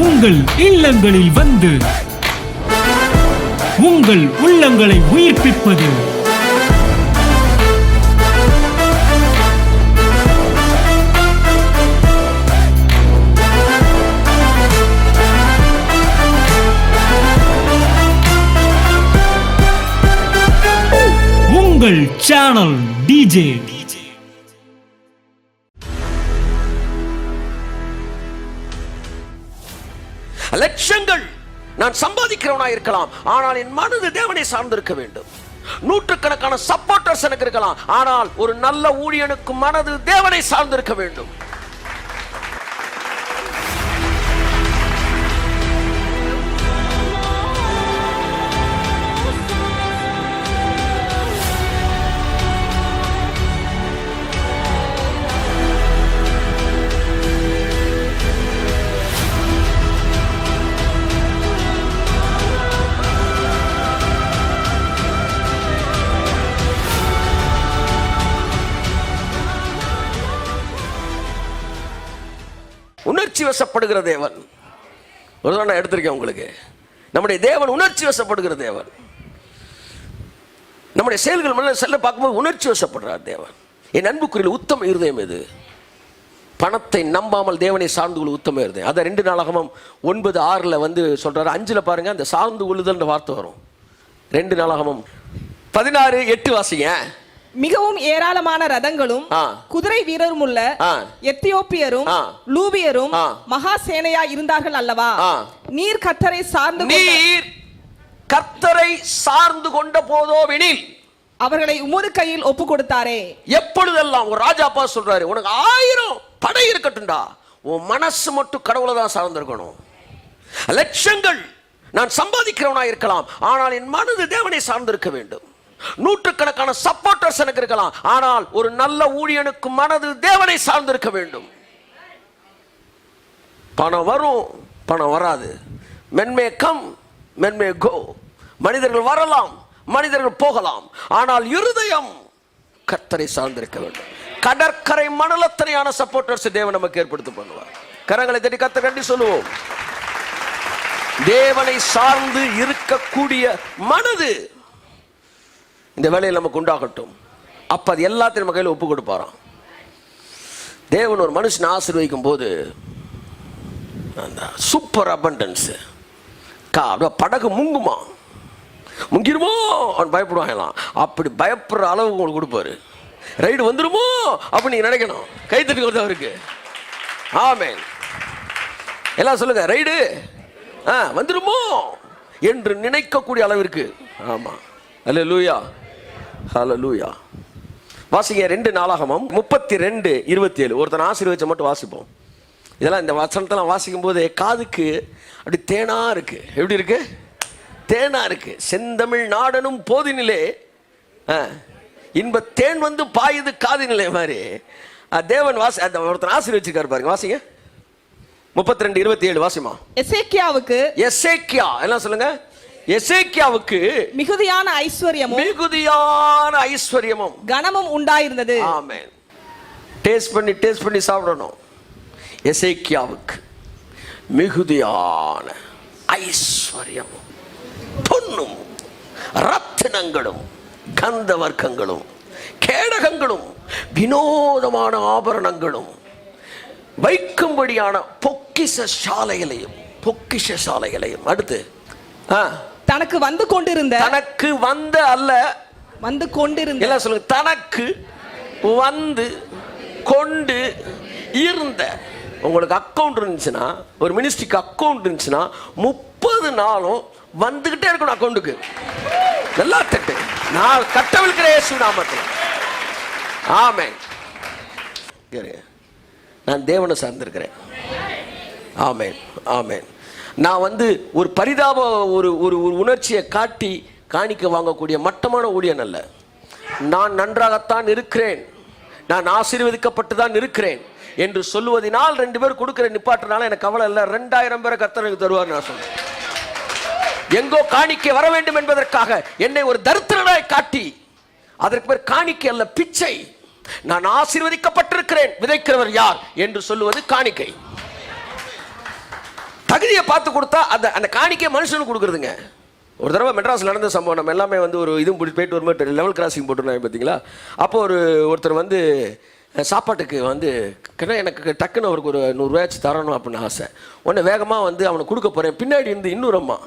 உங்கள் இல்லங்களில் வந்து உங்கள் உள்ளங்களை உயிர்ப்பிப்பது உங்கள் சேனல் டிஜே. லட்சங்கள் நான் சம்பாதிக்கிறவனா இருக்கலாம், ஆனால் என் மனது தேவனை சார்ந்திருக்க வேண்டும். நூற்றுக்கணக்கான சப்போர்ட்டர்ஸ் எனக்கு இருக்கலாம், ஆனால் ஒரு நல்ல ஊழியனுக்கு மனது தேவனை சார்ந்திருக்க வேண்டும். உணர்ச்சி வசப்படுகிற தேவன் ஒரு நான் எடுத்திருக்கேன் உங்களுக்கு. நம்முடைய தேவன் உணர்ச்சி வசப்படுகிற தேவன். நம்முடைய செயல்கள் மேல செல்ல பார்க்கும்போது உணர்ச்சி வசப்படுறார் தேவன். என் அன்புக்குரிய உத்தம இருதயம் எது? பணத்தை நம்பாமல் தேவனை சார்ந்து கொள்ள உத்தம இருதயம். அதை 2 நாளாகமம் 9:6 வந்து சொல்றாரு. 5 பாருங்க, அந்த சார்ந்து கொள்ளுதல் வார்த்தை வரும். 2 நாளாகமம் 16:8 வாசிங்க. மிகவும் ஏராளமான ரதங்களும் குதிரை வீரரும் உள்ள எத்தியோப்பியரும் லூபியரும் மகா சேனையா இருந்தார்கள் அல்லவா? நீர் கர்த்தரை சார்ந்து கொண்ட போதோவெனில் அவர்களை உமது கையில் ஒப்பு கொடுத்தாரே. எப்பொழுதெல்லாம் ஒரு ராஜா அப்பா சொல்றாரு, உனக்கு 1000 படை இருக்கட்டும்டா, உன் மனசு மட்டும் கடவுளை தான் சார்ந்திருக்கணும். லட்சங்கள் நான் சம்பாதிக்கிறவனா இருக்கலாம், ஆனால் என் மனது தேவனை சார்ந்திருக்க வேண்டும். நூற்றுக்கணக்கான சப்போர்ட்டர்ஸ் எனக்கு இருக்கலாம், ஆனால் ஒரு நல்ல ஊழியனுக்கு மனது தேவனை சார்ந்திருக்க வேண்டும். பணம் வரும், பணம் வராது. men may come, men may go. மனிதர்கள் வரலாம், மனிதர்கள் போகலாம், ஆனால் இருதயம் கர்த்தரை சார்ந்திருக்க வேண்டும். கடற்கரை மணலத்தனையான சப்போர்ட்டர்ஸ் தேவன் நமக்கு ஏற்படுத்தி பண்ணுவார். கரங்களை தட்டி கர்த்தர் கண்டி சொல்லுவோம். தேவனை சார்ந்து இருக்கக்கூடிய மனது இந்த வேலையில் நமக்கு உண்டாகட்டும். அப்ப அது எல்லாத்தையும் நம்ம கையில் ஒப்பு கொடுப்பாராம். தேவன் ஒரு மனுஷனை ஆசீர்வதிக்கும் போது அந்த சூப்பர் அபண்டன்ஸ், படகு முங்குமா, முங்கிருமோ அவன் பயப்படுவாங்களாம். அப்படி பயப்படுற அளவு உங்களுக்கு கொடுப்பாரு. ரைடு வந்துருமோ அப்படி நீங்க நினைக்கணும். கைத்தட்டி கொடுத்தா இருக்கு. ஆமென். எல்லாம் சொல்லுங்க, ரைடு வந்துருமோ என்று நினைக்கக்கூடிய அளவிற்கு. ஆமா, அல்லேலூயா, ஹல்லேலூயா. வாசிங்க 2 நாளாகமம் 32:27. ஒருத்தன் ஆசீர்வதிச்ச மட்டும் வாசிப்போம். இதெல்லாம் இந்த வசனத்தெல்லாம் வாசிக்கும் போது காதுக்கு அப்படி தேனா இருக்கு. எப்படி இருக்கு? தேனா இருக்கு. செந்தமிழ் நாடனும் போதினிலே இன்ப தேன் வந்து பாயுது காதினிலே மாதிரி தேவன் வாசி. அந்த ஒருத்தன் ஆசீர்வதிச்சிருக்காரு பாருங்க. வாசிங்க 32:27 வாசிமா. எசேக்கியா எல்லாம் சொல்லுங்க. எசேக்கியாவுக்கு மிகுதியான ஐஸ்வர்யமும் கனமும் உண்டாயிருந்தது. ஆமென். டேஸ்ட் பண்ணி சாப்பிடணும். எசேக்கியாவுக்கு மிகுதியான ஐஸ்வர்யமும் பொன்னும் ரத்தினங்களும் கந்த வர்க்கங்களும் கேடகங்களும் வினோதமான ஆபரணங்களும் வைக்கும்படியான பொக்கிஷ சாலைகளையும் அடுத்து தனக்கு வந்து கொண்டிருந்த எல்லாம் சொல்லுங்க. தனக்கு வந்து கொண்டு இருந்த. உங்களுக்கு அக்கௌண்ட் இருந்துச்சுன்னா, ஒரு மினிஸ்ட்ரிக்கு அக்கௌண்ட் இருந்துச்சுன்னா 30 நாளும் வந்துகிட்டே இருக்கணும் அக்கௌண்ட்டுக்கு. நல்லா தட்டு. நான் கட்டவிழ்கிற இயேசு நாமத்தில். ஆமென். நான் தேவனை சார்ந்திருக்கிறேன். ஆமென், ஆமென். நான் ஒரு பரிதாப ஒரு உணர்ச்சியை காட்டி காணிக்க வாங்கக்கூடிய மட்டமான ஊழியன் அல்ல. நான் நன்றாகத்தான் இருக்கிறேன், நான் ஆசீர்வதிக்கப்பட்டு தான் இருக்கிறேன் என்று சொல்லுவதனால் 2 பேர் கொடுக்கிற நிப்பாட்டினால எனக்கு கவலை இல்லை. 2000 பேரை கர்த்தர் எனக்கு தருவார். நான் சொல்றேன், எங்கோ காணிக்கை வர வேண்டும் என்பதற்காக என்னை ஒரு தரித்திரனாய் காட்டி, அதற்கு பேர் காணிக்கை அல்ல, பிச்சை. நான் ஆசீர்வதிக்கப்பட்டிருக்கிறேன், விதைக்கிறவர் யார் என்று சொல்லுவது காணிக்கை. தகுதியை பார்த்து கொடுத்தா அந்த அந்த காணிக்கை மனுஷனுக்கு கொடுக்குறதுங்க. ஒரு தடவை மெட்ராஸில் நடந்த சம்பவம், நம்ம எல்லாமே வந்து ஒரு இதுவும் போயிட்டு வரும்போது லெவல் கிராசிங் போட்டுருந்தாங்க பார்த்தீங்களா. அப்போ ஒருத்தர் வந்து சாப்பாட்டுக்கு வந்து எனக்கு டக்குன்னு அவருக்கு ஒரு 100 ரூபாயாச்சு தரணும் அப்படின்னு ஆசை. உடனே வேகமாக வந்து அவனுக்கு கொடுக்க போகிறேன். பின்னாடி இருந்து இன்னொரு அம்மா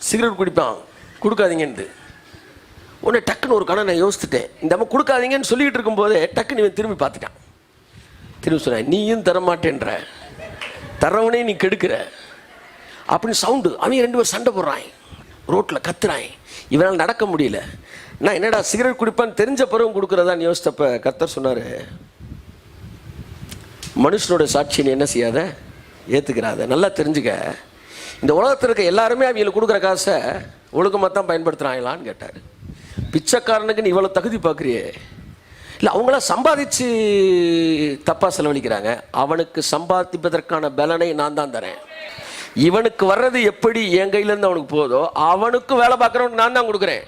சிகரெட் குடிப்பான், கொடுக்காதீங்கன்னு. உடனே டக்குன்னு ஒரு கணம் நான் யோசித்துட்டேன். இந்த அம்மா கொடுக்காதீங்கன்னு சொல்லிக்கிட்டு இருக்கும்போதே டக்குன்னு இவன் திரும்பி பார்த்துட்டான். திரும்பி சொன்னேன், நீயும் தரமாட்டேன்ற, தரவனே நீ கெடுக்கிற அப்படின்னு சவுண்டு. அவங்க 2 பேர் சண்டை போடுறான், ரோட்டில் கத்துறான். இவனால் நடக்க முடியல. நான் என்னடா சிகரெட் குடிப்பான்னு தெரிஞ்ச பிறகு கொடுக்குறதான்னு யோசித்தப்ப கர்த்தர் சொன்னார், மனுஷனோட சாட்சியை என்ன செய்யாத, ஏற்றுக்கிறாத. நல்லா தெரிஞ்சுக்க, இந்த உலகத்தில் இருக்க எல்லாருமே அவங்களுக்கு கொடுக்குற காசை ஒழுக்கமாக தான் பயன்படுத்துகிறாங்களான்னு கேட்டார். பிச்சைக்காரனுக்கு நீ இவ்வளோ தகுதி பார்க்குறியே, இல்லை அவங்களாம் சம்பாதிச்சு தப்பாக செலவழிக்கிறாங்க. அவனுக்கு சம்பாதிப்பதற்கான பலனை நான் தான் தரேன். இவனுக்கு வர்றது எப்படி என் கையிலேருந்து அவனுக்கு போதோ அவனுக்கு வேலை பார்க்குறவனுக்கு நான் தான் கொடுக்குறேன்.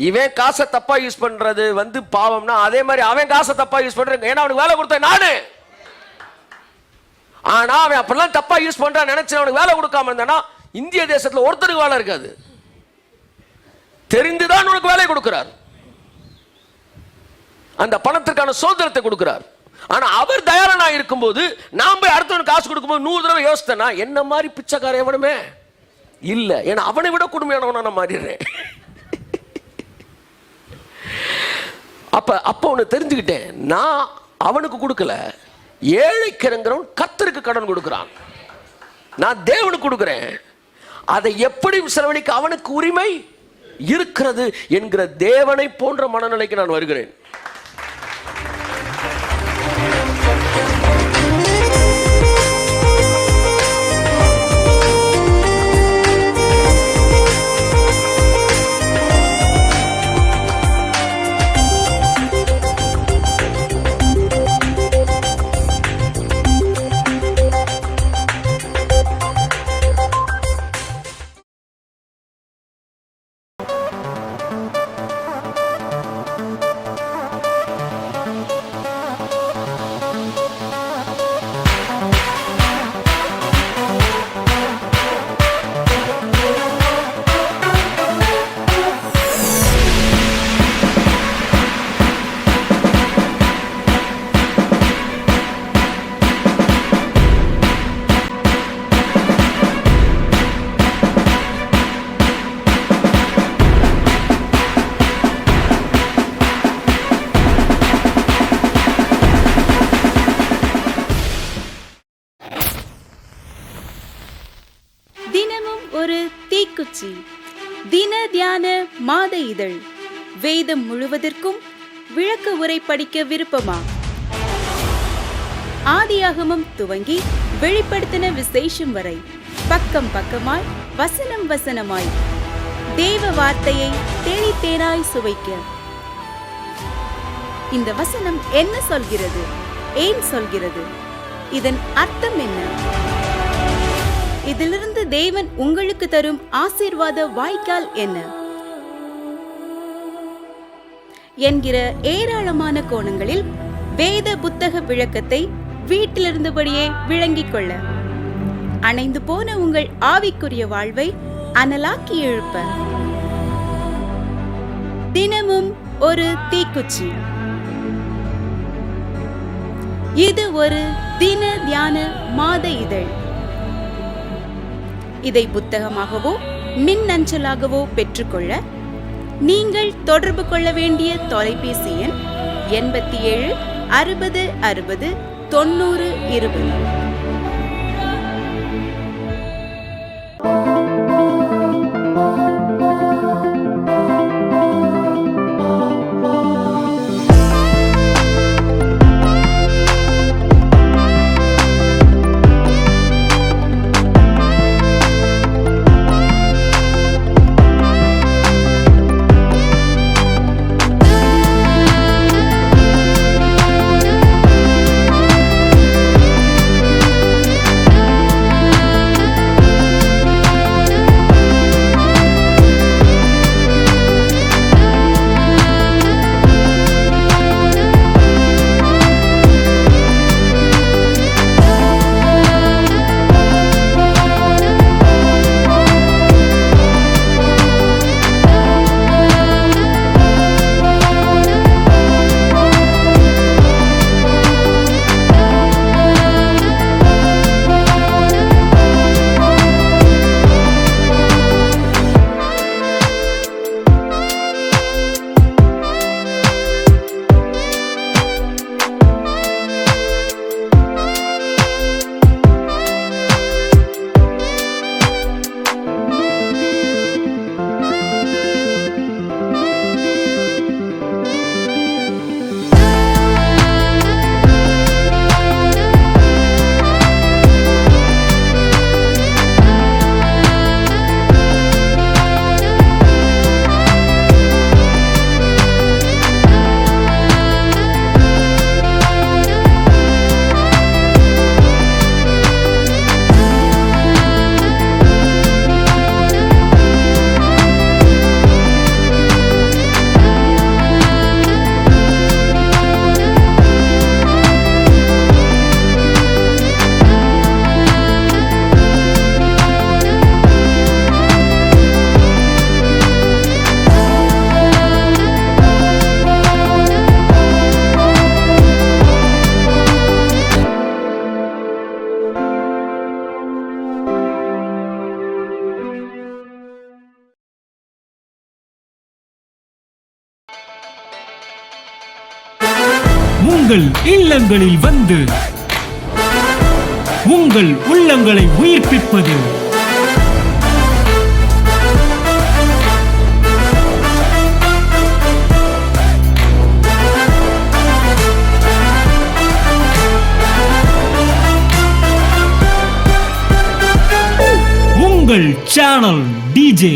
இவன் காசை தப்பாக யூஸ் பண்ணுறது வந்து பாவம்னா, அதே மாதிரி அவன் காசை தப்பாக யூஸ் பண்ணுறேன். ஏன்னா அவனுக்கு வேலை கொடுத்தேன் நான். ஆனால் அவன் அப்படிலாம் தப்பாக யூஸ் பண்ணுறான் நினச்சி அவனுக்கு வேலை கொடுக்காம இருந்தானா இந்திய தேசத்தில் ஒருத்தருக்கு வேலை இருக்காது. தெரிந்துதான் உனக்கு வேலை கொடுக்கிறார், அந்த பணத்திற்கான சுதந்திரத்தை கொடுக்கிறார். ஆனா அவர் தயாரனா இருக்கும்போது நான் போய் அடுத்தவனுக்கு காசு கொடுக்கும்போது 100 தடவை யோசித்தேன்னா என்ன மாதிரி பிச்சைக்கார எவனுமே இல்லை. ஏன்னா அவனை விட கொடுமையானவனா நான் மாறிடுறேன். அப்ப ஒன்று தெரிஞ்சுக்கிட்டேன், நான் அவனுக்கு கொடுக்கல, ஏழைக்கிறங்கிறவன் கர்த்தருக்கு கடன் கொடுக்கிறான், நான் தேவனுக்கு கொடுக்கிறேன். அதை எப்படி செலவழிக்க அவனுக்கு உரிமை இருக்கிறது என்கிற தேவனை போன்ற மனநிலைக்கு நான் வருகிறேன். தினமும் ஒரு தீக்குச்சி. தின தியான மாத இதழ். வேதம் முழுவதற்கும் விளக்க உரை படிக்க விருப்பமா? ஆதியாகமம் துவங்கி வெளிப்படுத்தின விசேஷம் வரை பக்கம் பக்கமாய், வசனம் வசனமாய், தேவ வார்த்தையை தேனித்தேனாய் சுவைக்க. இந்த வசனம் என்ன சொல்கிறது, ஏன் சொல்கிறது, இதன் அர்த்தம் என்ன, இதிலிருந்து தேவன் உங்களுக்கு தரும் ஆசீர்வாத வாய்க்கால் என்ன என்கிற ஏராளமான கோணங்களில் வேத புத்தக விளக்கத்தை வீட்டிலிருந்தபடியே விளங்கிக் கொள்ள, அணைந்து போன உங்கள் ஆவிக்குரிய வாழ்வை அனலாக்கி எழுப்ப தினமும் ஒரு தீக்குச்சி. இது ஒரு தின தியான மாத இதழ். இதை புத்தகமாகவோ மின்னஞ்சலாகவோ பெற்றுக்கொள்ள நீங்கள் தொடர்பு கொள்ள வேண்டிய தொலைபேசி எண் 87 60 60 90 20. இல்லங்களில் வந்து உங்கள் உள்ளங்களை உயிர்ப்பிப்பது உங்கள் சேனல் டிஜே.